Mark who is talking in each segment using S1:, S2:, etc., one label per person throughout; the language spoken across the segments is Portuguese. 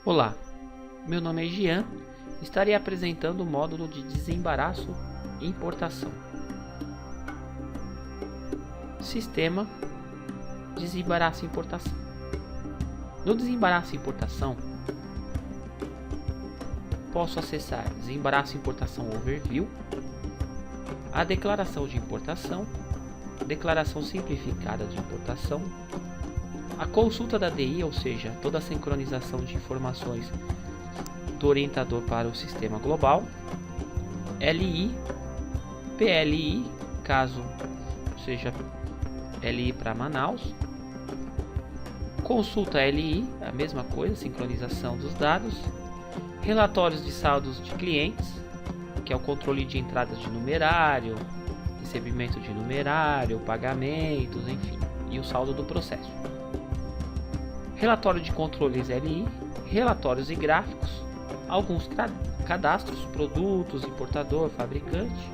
S1: Olá, meu nome é Gian e estarei apresentando o módulo de desembaraço e importação. Sistema desembaraço e importação. No desembaraço e importação, posso acessar desembaraço e importação overview, a declaração de importação, declaração simplificada de importação, a consulta da DI, ou seja, toda a sincronização de informações do orientador para o sistema global, LI, PLI, caso seja LI para Manaus, consulta LI, a mesma coisa, sincronização dos dados, relatórios de saldos de clientes, que é o controle de entradas de numerário, recebimento de numerário, pagamentos, enfim, e o saldo do processo. Relatório de controles LI, relatórios e gráficos, alguns cadastros, produtos, importador, fabricante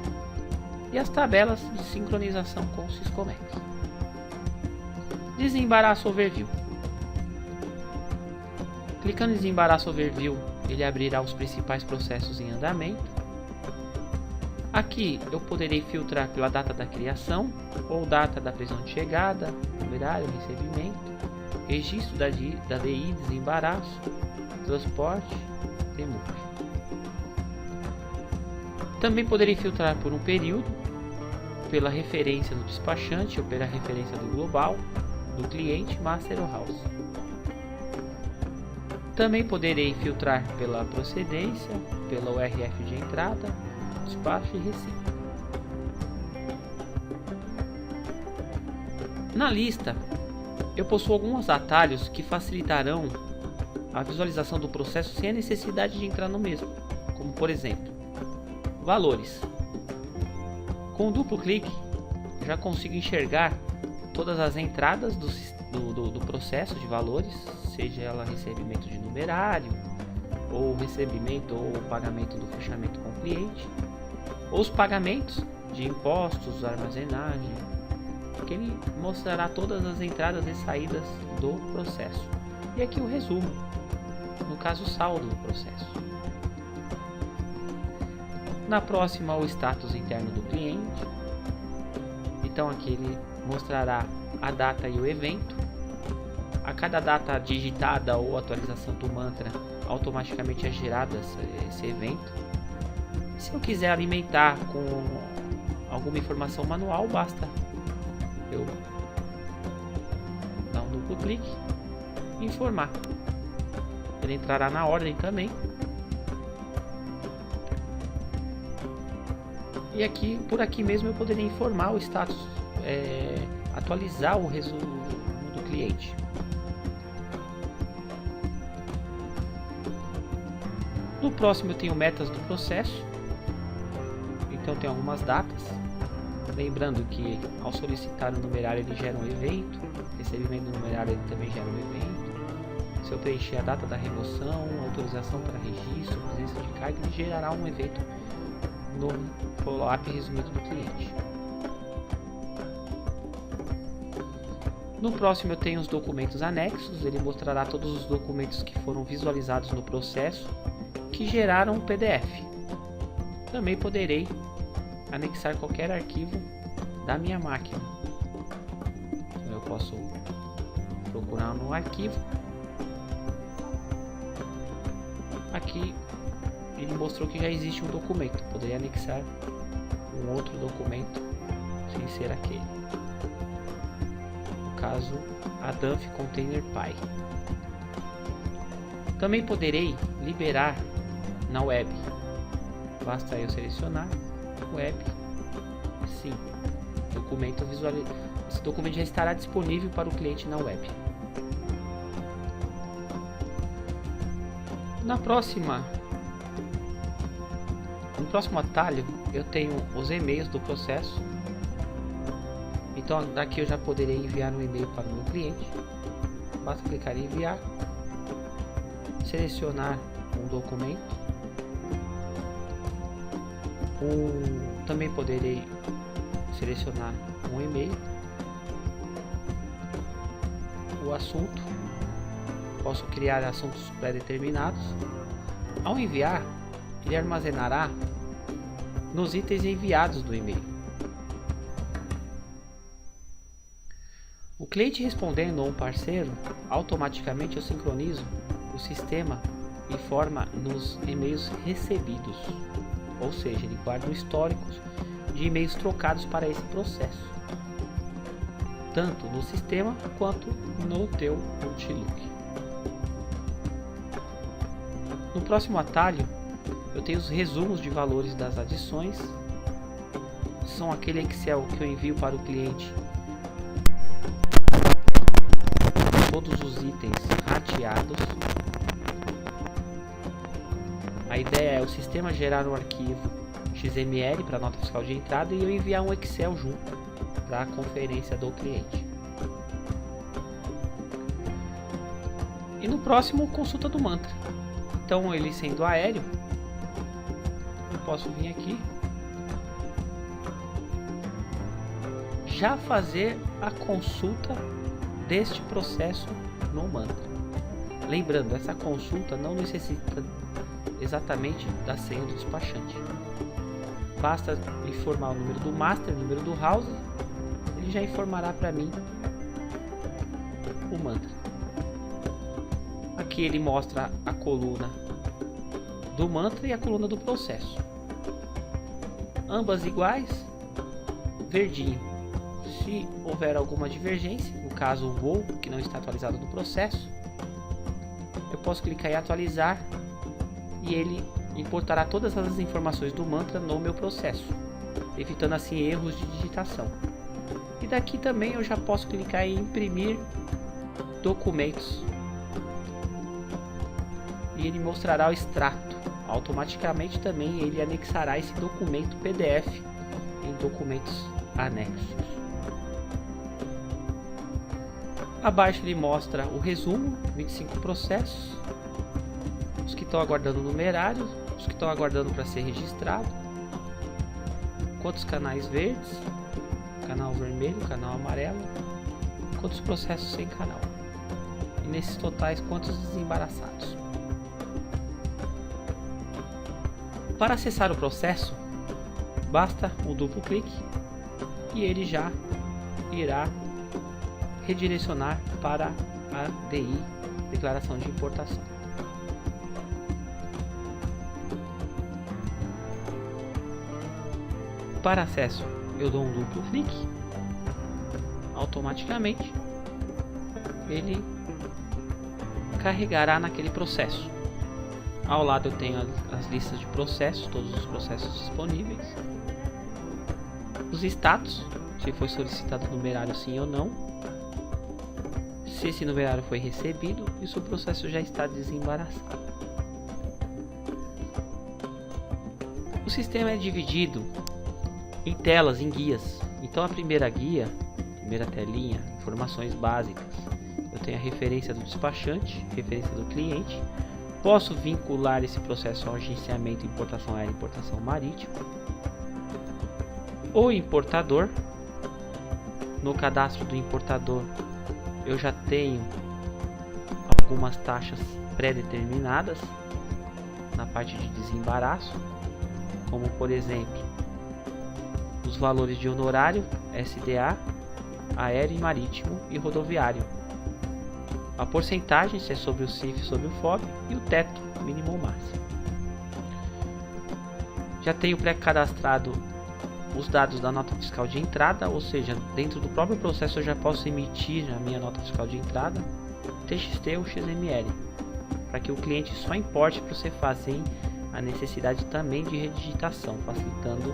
S1: e as tabelas de sincronização com o Syscomex. Desembaraço Overview. Clicando em Desembaraço Overview, ele abrirá os principais processos em andamento. Aqui eu poderei filtrar pela data da criação ou data da previsão de chegada, numerário, recebimento, registro da DI, desembaraço, transporte, demurge. Também poderei filtrar por um período, pela referência do despachante ou pela referência do global, do cliente, master ou house. Também poderei filtrar pela procedência, pela URF de entrada, despacho e recibo. Na lista, eu possuo alguns atalhos que facilitarão a visualização do processo sem a necessidade de entrar no mesmo, como por exemplo, valores. Com um duplo clique, já consigo enxergar todas as entradas do processo de valores, seja ela recebimento de numerário, ou recebimento ou pagamento do fechamento com o cliente, ou os pagamentos de impostos, armazenagem, que ele mostrará todas as entradas e saídas do processo. E aqui o resumo, no caso o saldo do processo. Na próxima, o status interno do cliente. Então aqui ele mostrará a data e o evento. A cada data digitada ou atualização do mantra, automaticamente é gerado esse evento. Se eu quiser alimentar com alguma informação manual, basta eu dar um duplo clique e informar. Ele entrará na ordem também. E aqui, por aqui mesmo, eu poderia informar o status, atualizar o resumo do cliente. No próximo eu tenho metas do processo. Então tem algumas datas. Lembrando que ao solicitar o numerário ele gera um evento, recebimento do numerário ele também gera um evento. Se eu preencher a data da remoção, autorização para registro, presença de carga, ele gerará um evento no follow-up resumido do cliente. No próximo eu tenho os documentos anexos, ele mostrará todos os documentos que foram visualizados no processo, que geraram um PDF. Também poderei anexar qualquer arquivo da minha máquina. Então eu posso procurar no arquivo. Aqui ele mostrou que já existe um documento. Poderia anexar um outro documento sem ser aquele. No caso, a Dump Container Py. Também poderei liberar na web. Basta eu selecionar web. Sim, documento esse documento já estará disponível para o cliente na web. No próximo atalho eu tenho os e-mails do processo. Então daqui eu já poderei enviar um e-mail para o meu cliente. Basta clicar em enviar, selecionar um documento. Também poderei selecionar um e-mail, o assunto posso criar assuntos pré-determinados. Ao enviar, ele armazenará nos itens enviados do e-mail. O cliente respondendo a um parceiro, automaticamente eu sincronizo o sistema e forma nos e-mails recebidos, ou seja, ele guarda o histórico de e-mails trocados para esse processo, tanto no sistema quanto no teu Outlook. No próximo atalho, eu tenho os resumos de valores das adições. São aquele Excel que eu envio para o cliente, todos os itens rateados. A ideia é o sistema gerar um arquivo XML para a nota fiscal de entrada e eu enviar um Excel junto para a conferência do cliente. E no próximo, consulta do mantra. Então, ele sendo aéreo, eu posso vir aqui, já fazer a consulta deste processo no mantra. Lembrando, essa consulta não necessita exatamente da senha do despachante. Basta informar o número do master, o número do house, ele já informará para mim o mantra. Aqui ele mostra a coluna do mantra e a coluna do processo. Ambas iguais, verdinho. Se houver alguma divergência, no caso o voo que não está atualizado no processo, eu posso clicar em atualizar e ele importará todas as informações do mantra no meu processo, evitando assim erros de digitação. E daqui também eu já posso clicar em imprimir documentos e ele mostrará o extrato. Automaticamente também ele anexará esse documento PDF em documentos anexos. Abaixo ele mostra o resumo, 25 processos, os que estão aguardando o numerário, os que estão aguardando para ser registrado, quantos canais verdes, canal vermelho, canal amarelo, quantos processos sem canal, e nesses totais quantos desembaraçados. Para acessar o processo, basta um duplo clique e ele já irá redirecionar para a DI, declaração de importação. Para acesso, eu dou um duplo clique, automaticamente ele carregará naquele processo. Ao lado eu tenho as listas de processos, todos os processos disponíveis, os status, se foi solicitado numerário sim ou não, se esse numerário foi recebido e se o processo já está desembaraçado. O sistema é dividido em telas, em guias. Então a primeira guia, primeira telinha, informações básicas, eu tenho a referência do despachante, referência do cliente. Posso vincular esse processo ao agenciamento, importação aérea e importação marítima. O importador, no cadastro do importador eu já tenho algumas taxas pré-determinadas na parte de desembaraço, como por exemplo os valores de honorário, SDA, aéreo e marítimo e rodoviário, a porcentagem, se é sobre o CIF, sobre o FOB, e o teto, mínimo ou máximo. Já tenho pré-cadastrado os dados da nota fiscal de entrada, ou seja, dentro do próprio processo eu já posso emitir a minha nota fiscal de entrada, TXT ou XML, para que o cliente só importe para você fazer a necessidade também de redigitação, facilitando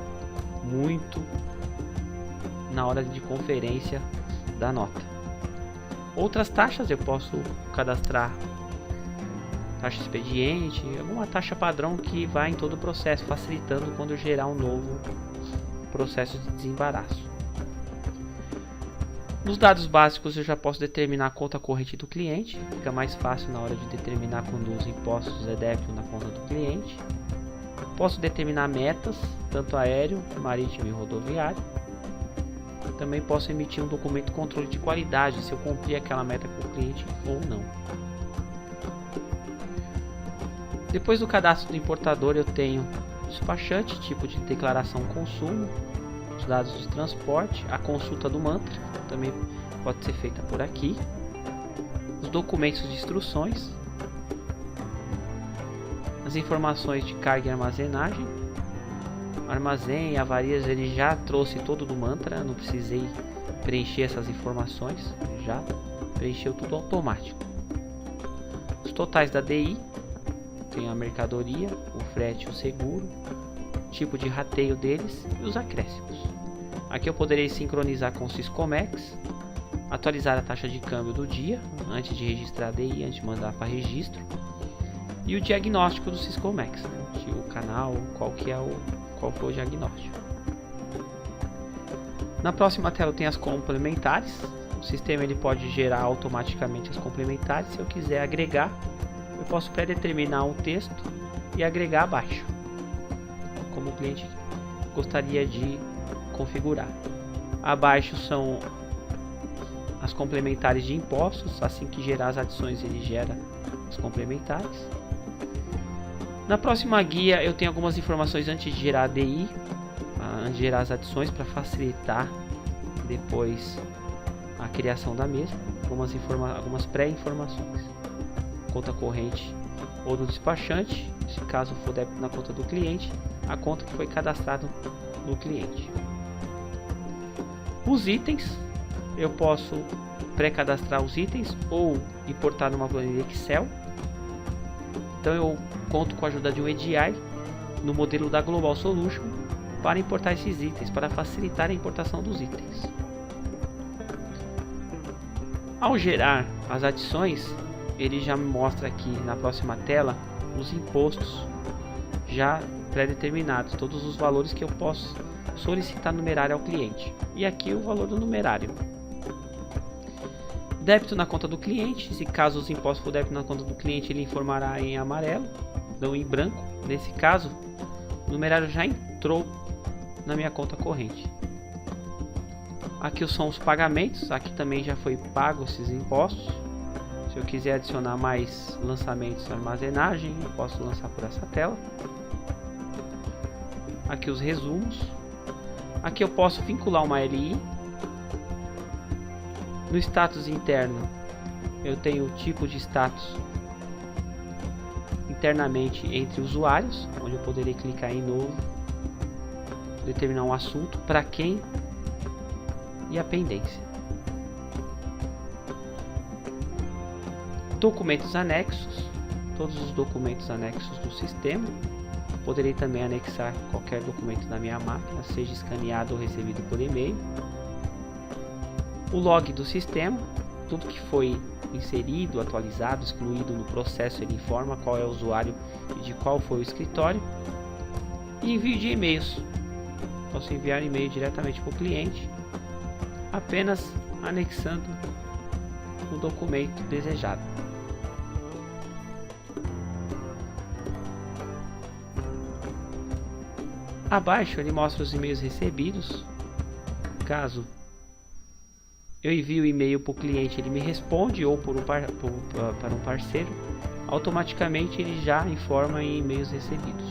S1: muito na hora de conferência da nota. Outras taxas eu posso cadastrar taxa expediente, alguma taxa padrão que vai em todo o processo, facilitando quando eu gerar um novo processo de desembaraço. Nos dados básicos eu já posso determinar a conta corrente do cliente, fica mais fácil na hora de determinar quando uso impostos e débito na conta do cliente. Posso determinar metas, tanto aéreo, marítimo e rodoviário. Também posso emitir um documento de controle de qualidade, se eu cumprir aquela meta com o cliente ou não. Depois do cadastro do importador, eu tenho o despachante, tipo de declaração consumo, os dados de transporte, a consulta do mantra, também pode ser feita por aqui, os documentos de instruções, as informações de carga e armazenagem, armazém, avarias, ele já trouxe todo do mantra, não precisei preencher essas informações, já preencheu tudo automático. Os totais da DI, tem a mercadoria, o frete, o seguro, tipo de rateio deles e os acréscimos. Aqui eu poderei sincronizar com o Syscomex, atualizar a taxa de câmbio do dia, antes de registrar a DI, antes de mandar para registro, e o diagnóstico do Syscomex, né? O canal, qual foi o diagnóstico. Na próxima tela tem as complementares. O sistema ele pode gerar automaticamente as complementares. Se eu quiser agregar, eu posso pré-determinar um texto e agregar abaixo, como o cliente gostaria de configurar. Abaixo são as complementares de impostos. Assim que gerar as adições, ele gera as complementares. Na próxima guia eu tenho algumas informações antes de gerar a DI, antes de gerar as adições, para facilitar depois a criação da mesma. Algumas pré-informações: conta corrente ou do despachante, se caso for débito na conta do cliente, a conta que foi cadastrada no cliente. Os itens, eu posso pré-cadastrar os itens ou importar numa planilha Excel. Então eu conto com a ajuda de um EDI no modelo da Global Solution para importar esses itens, para facilitar a importação dos itens. Ao gerar as adições, ele já me mostra aqui na próxima tela os impostos já pré-determinados, todos os valores que eu posso solicitar numerário ao cliente. E aqui o valor do numerário. Débito na conta do cliente, se caso os impostos for débito na conta do cliente, ele informará em amarelo, não em branco. Nesse caso, o numerário já entrou na minha conta corrente. Aqui são os pagamentos, aqui também já foi pago esses impostos. Se eu quiser adicionar mais lançamentos na armazenagem, eu posso lançar por essa tela. Aqui os resumos. Aqui eu posso vincular uma LI. No status interno, eu tenho o tipo de status internamente entre usuários, onde eu poderei clicar em novo, determinar um assunto, para quem e a pendência. Documentos anexos, todos os documentos anexos do sistema. Poderei também anexar qualquer documento da minha máquina, seja escaneado ou recebido por e-mail. O log do sistema, tudo que foi inserido, atualizado, excluído no processo, ele informa qual é o usuário e de qual foi o escritório. E envio de e-mails, posso enviar e-mail diretamente para o cliente, apenas anexando o documento desejado. Abaixo ele mostra os e-mails recebidos. Caso eu envio o e-mail para o cliente, ele me responde, ou para um parceiro, automaticamente ele já informa em e-mails recebidos.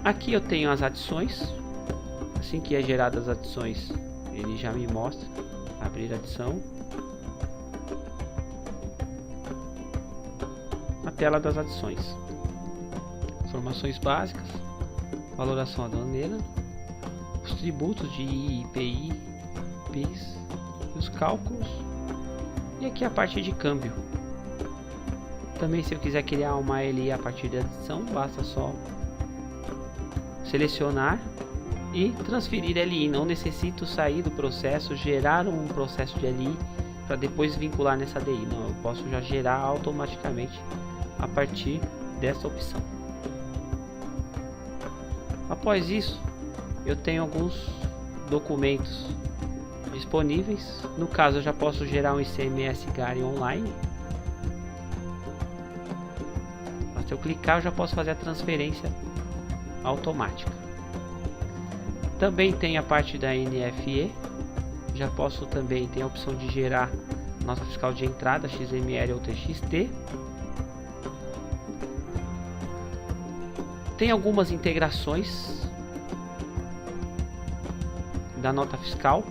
S1: Aqui eu tenho as adições. Assim que é geradas as adições, ele já me mostra. Abrir adição. A tela das adições. Informações básicas, valoração aduaneira, os tributos de IPI, PIS, os cálculos, e aqui a parte de câmbio. Também, se eu quiser criar uma LI a partir da adição, basta só selecionar e transferir LI. Não necessito sair do processo, gerar um processo de LI para depois vincular nessa DI. Não, eu posso já gerar automaticamente a partir dessa opção. Após isso, eu tenho alguns documentos disponíveis. No caso, eu já posso gerar um ICMS GARI online. Se eu clicar, eu já posso fazer a transferência automática. Também tem a parte da NFE. Já posso também ter a opção de gerar nota fiscal de entrada XML ou TXT. Tem algumas integrações da nota fiscal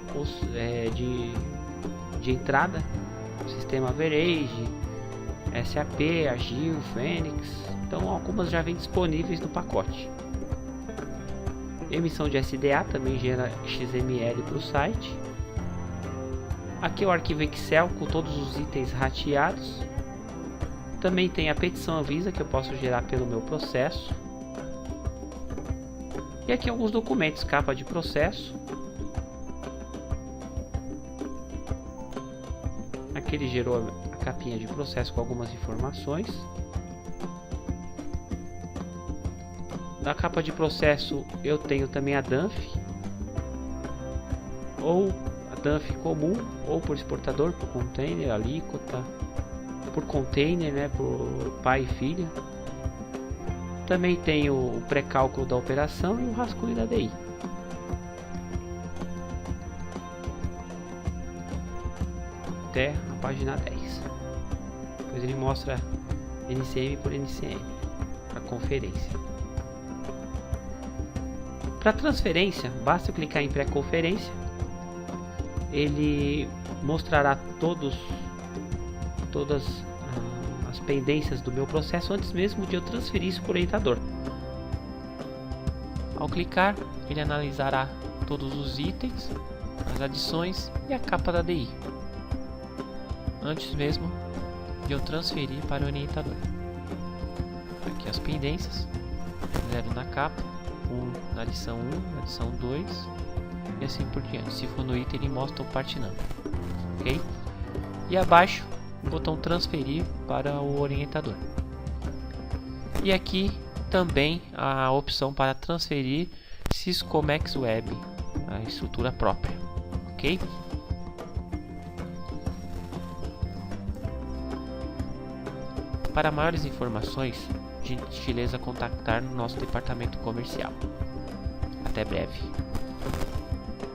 S1: de entrada, sistema Average, SAP, Agile, Phoenix. Então algumas já vêm disponíveis no pacote. Emissão de SDA também gera XML para o site. Aqui é o arquivo Excel com todos os itens rateados. Também tem a petição Anvisa que eu posso gerar pelo meu processo. E aqui alguns documentos, capa de processo. Aqui ele gerou a capinha de processo com algumas informações. Da capa de processo eu tenho também a DANF, ou a DANF comum, ou por exportador, por container, alíquota, por container, né, por pai e filha. Também tenho o pré-cálculo da operação e o rascunho da DI. Até a página 10. Depois ele mostra NCM por NCM, a conferência. Para transferência, basta eu clicar em pré-conferência. Ele mostrará todas as pendências do meu processo antes mesmo de eu transferir isso para o orientador. Ao clicar, ele analisará todos os itens, as adições e a capa da DI, antes mesmo de eu transferir para o orientador. Aqui as pendências, 0 na capa, 1 na adição 1, na adição 2 e assim por diante. Se for no item, ele mostra o part number, ok? E abaixo o botão transferir para o orientador. E aqui também a opção para transferir Syscomex Web, a estrutura própria, ok? Para maiores informações, gentileza contactar no nosso departamento comercial. Até breve.